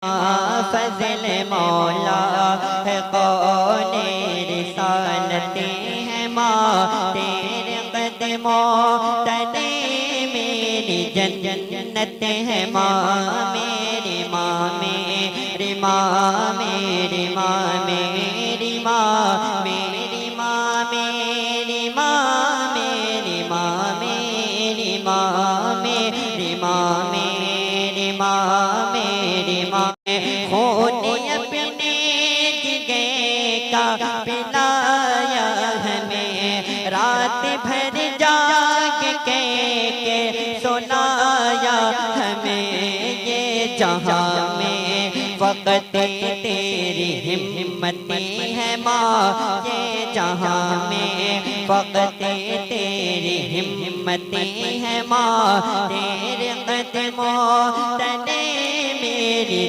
फज़ल मौला है कौने रिसालते हैं माँ तेरे कदमों तले मेरी जन्नत है माँ मेरी माँ मेरी माँ मेरी माँ मेरी माँ मेरी माँ मेरी माँ मेरी माँ मेरी माँ मेरी माँ मेरी माँ मेरी माँ खून अपने जिगे का पिलाया हमें रात भर जाग के सुनाया हमें ये जहाँ में वक़्त तेरी हिम्मती है माँ ये जहाँ में वक़्त तेरी हिम्मती है माँ तेरे कदमों तले मेरी